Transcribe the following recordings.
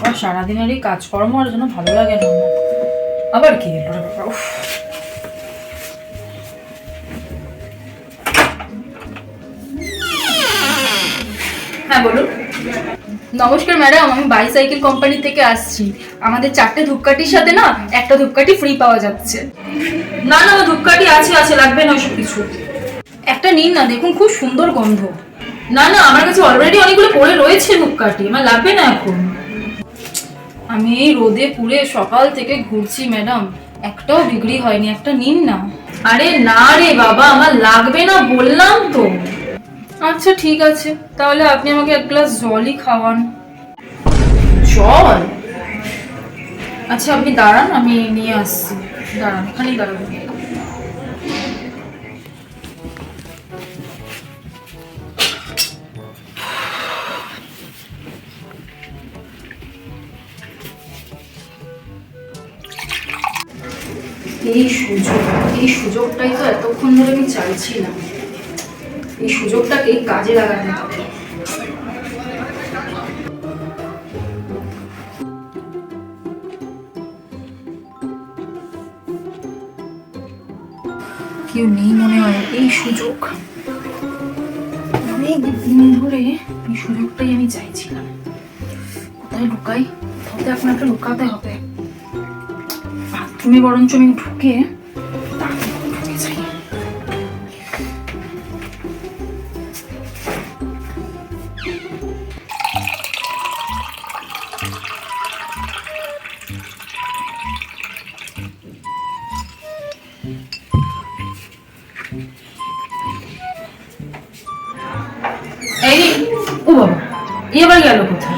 আর সারাদিনের এই কাজকর্ম আর জন্য ভালো লাগে না। আবার কি হ্যাঁ বলুন। নমস্কার ম্যাডাম, আমি বাইসাইকেল কোম্পানি থেকে আসছি। আমাদের 4টে ধূপকাঠির সাথে না একটা ধূপকাঠি ফ্রি পাওয়া যাচ্ছে। না না, ধূপকাঠি আছে আছে, লাগবে না ওসব কিছু। একটা নিন না, দেখুন খুব সুন্দর গন্ধ। না না, আমার কাছে অলরেডি অনেকগুলো পড়ে রয়েছে ধূপকাঠি, আমার লাগবে না এখন। আমি এই রোদে পুড়ে সকাল থেকে ঘুরছি ম্যাডাম, একটাও বিক্রি হয়নি, একটা নিন না। আরে না রে বাবা, আমার লাগবে না বললাম তো। আচ্ছা ঠিক আছে, তাহলে আপনি আমাকে এক গ্লাস জলই খাওয়ান। জল? আচ্ছা আপনি দাঁড়ান, আমি নিয়ে আসছি। দাঁড়ান, এখানেই দাঁড়াবেন। এই সুযোগটাই তো এতক্ষণ ধরে আমি চাইছিলাম। এই সুযোগটাকে কাজে লাগাতে হবে। কেউ নেই মনে হয়, এই সুযোগ অনেক দিন ধরে, এই সুযোগটাই আমি চাইছিলাম। কোথায় লুকাই? তাহলে এখন একটা লুকাতে হবে। বাথরুমে বরঞ্চ আমি ঢুকে যাই। এই ও বাবা, এবার গেল কোথায়?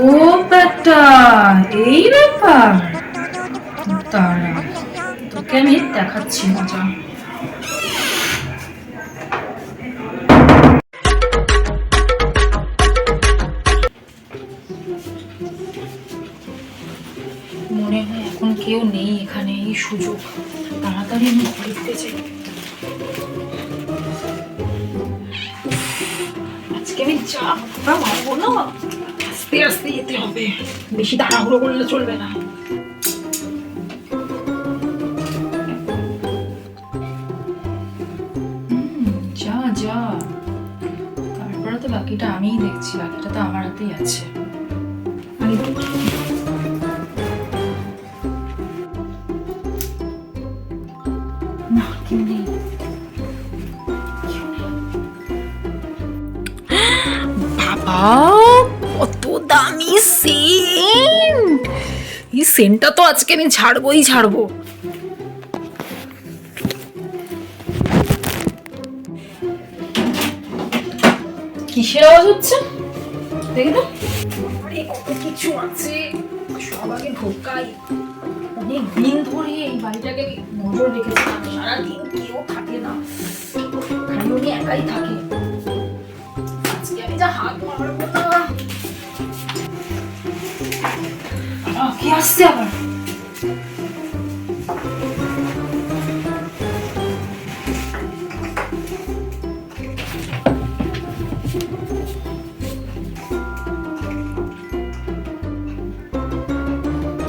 ও বেটা, এই ব্যাপার। দাঁড়া, তোকে আমি দেখাচ্ছি মজা। মনে হয় এখন কেউ নেই এখানে, এই সুযোগ। তাড়াতাড়ি আমি ঘরে ঢুকে যাই। আজকে আমি চা মারবো না, আস্তে আস্তে যেতে হবে, বেশি তাড়াহুড়ো করলে চলবে না। যা যা, তারপরে তো বাকিটা আমিই দেখছি, বাকিটা তো আমার হাতেই আছে। না, কেউ নেই। বাবা, কত দামি সেন্ট! এই সেন্টটা তো আজকে আমি ঝাড়বই ঝাড়বো। কিসের আওয়াজ হচ্ছে দেখি তো? আরে কত কিছু আছে, সব আগে ঢোকাই। অনেক দিন ধরে এই বাড়িটাকে নজর রেখেছিলাম, সারাদিন কেউ থাকে না, খালি উনি একাই থাকে। আজকে আমি যা হাত মারবো না। কি আসছে আবার?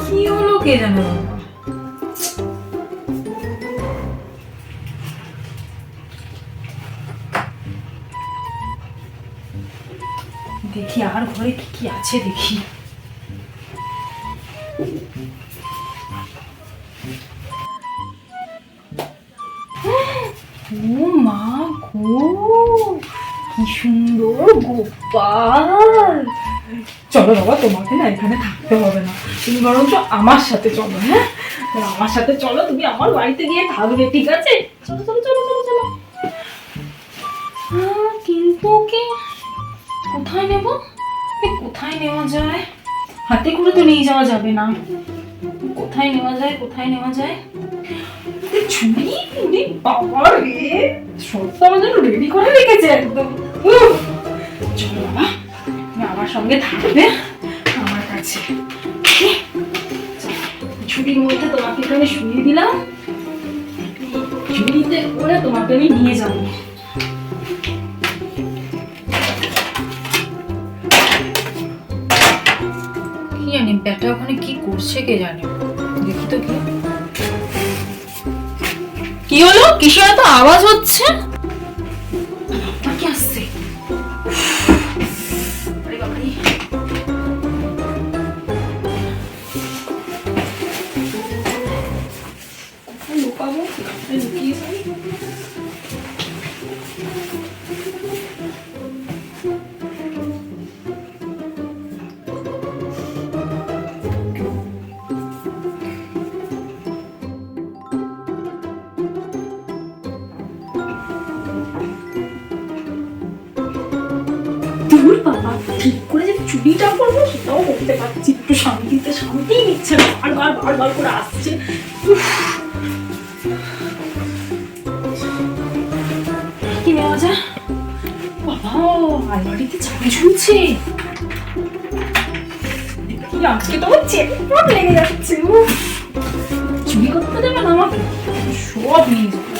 কি হলো কে জানে বাবা। দেখি আর ঘরে কি কি আছে দেখি। ও মা গো, কি সুন্দর গোপাল। চলো বাবা, তোমাকে না এখানে থাকতে হবে না, তুমি বরঞ্চ আমার সাথে চলো। হ্যাঁ, আমার সাথে চলো, তুমি আমার বাড়িতে গিয়ে থাকবে, ঠিক আছে? চলো চলো চলো চলো চলো। কিন্তু কি কোথায় নেব? কোথায় নেওয়া যায়? হাতে করে তো নিয়ে যাওয়া যাবে না। কোথায় নেওয়া যায়, কোথায় নেওয়া যায়? ছুরি, উনি বাবা রে, সবটা আমার জন্য রেডি করে রেখেছে একদম। চলো বাবা, তুমি আমার সঙ্গে থাকবে, আমার কাছে। ছুটির মধ্যে তোমাকে আমি শুনিয়ে দিলাম, ঝুড়িতে করে তোমাকে আমি নিয়ে যাবো। কি জানি ব্যাটা ওখানে কি করছে কে জানে, দেখি তো কি। কি হলো? কিসের এত আওয়াজ হচ্ছে? কি আসছে? আরে বাবারে, লুকাবো, লুকিয়ে যাই। দূর বাবা, ঠিক করে যে চুরিটা করবো সেটাও করতে পারছি, একটু শান্তিতে শান্তি নিচ্ছে না, বারবার বারবার করে আসছে। কি নেওয়া যায়? বাবা, আলমারিতে চাবি ঝুলছে। কি আজকে তো চেপট লেগে যাচ্ছে। চুরি করতে দেবে না আমাকে, সব নিয়ে যাবো,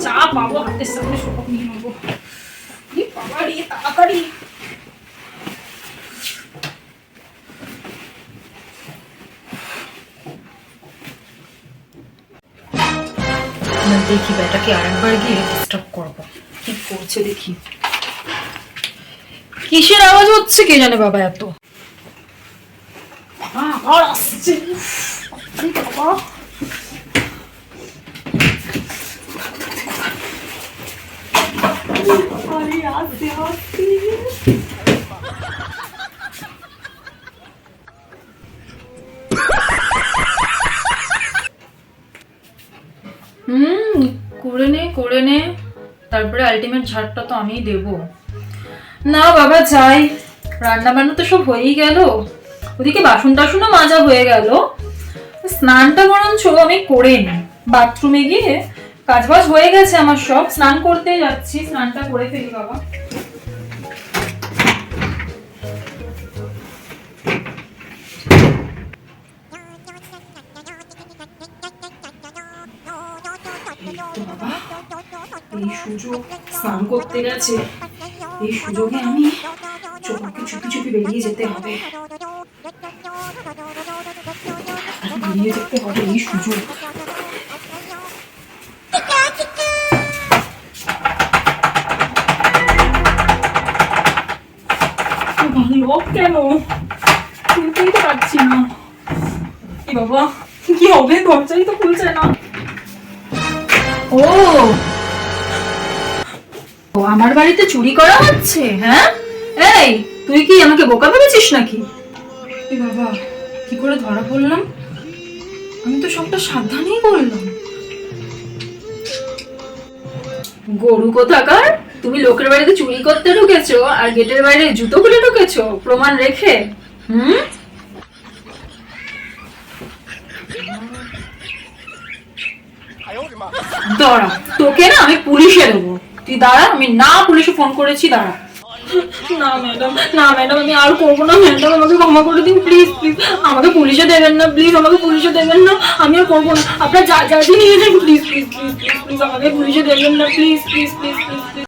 যা পাবো হাতের সামনে সব নিয়ে নেবো। বাবা রে, তাড়াতাড়ি। দেখি বেটাকে আরেকবার গিয়ে ডিস্টার্ব করবো, কি করছে দেখি। কিসের আওয়াজ হচ্ছে কে জানে বাবা, এত আবার আসছে। বাবা, আরে আসছে আসছে। করে নে, তারপরে আলটিমেট ঝাড়টা তো আমিই দেব। না বাবা যাই, রান্না বান্না তো সব হয়েই গেল, ওদিকে বাসন টাসনও মাজা হয়ে গেল, স্নানটা বরঞ্চ আমি করে নি। বাথরুমে গিয়ে কাজ বাজ হয়ে গেছে আমার সব, স্নান করতে যাচ্ছি, স্নানটা করে ফেলি বাবা। এই সুযোগ, স্নান করতে গেছে, এই সুযোগে আমি চোখকে চুপি চুপি বেরিয়ে যেতে হবে, বেরিয়ে যেতে হবে এই সুযোগ। লোক কেন খুলতেই তো পারছি না। কি বাবা, কি হবে? দরজাই তো খুলছে না। ও, আমার বাড়িতে চুরি করা হচ্ছে? হ্যাঁ, এই তুই কি আমাকে বোকা ভেবেছিস নাকি? এ বাবা, কি করে ধরা পড়লাম? আমি তো সবটা সাবধানেই করলাম। গরু কোথাকার, তুমি লোকের বাড়িতে চুরি করতে ঢুকেছো আর গেটের বাইরে জুতো খুলে ঢুকেছো প্রমাণ রেখে। দাঁড়া, তোকে না আমি পুলিশে দেবো, তুই দাঁড়া। আমি না পুলিশে ফোন করেছি, দাঁড়া। না ম্যাডাম, না ম্যাডাম, আমি আর করবো না ম্যাডাম, আমাকে ক্ষমা করে দিন প্লিজ প্লিজ, আমাকে পুলিশে দেবেন না প্লিজ, আমাকে পুলিশে দেবেন না, আমি আর করবো না, আপনার যা যা নিয়ে যান প্লিজ প্লিজ প্লিজ প্লিজ, আমাকে পুলিশে দেবেন না প্লিজ প্লিজ প্লিজ প্লিজ।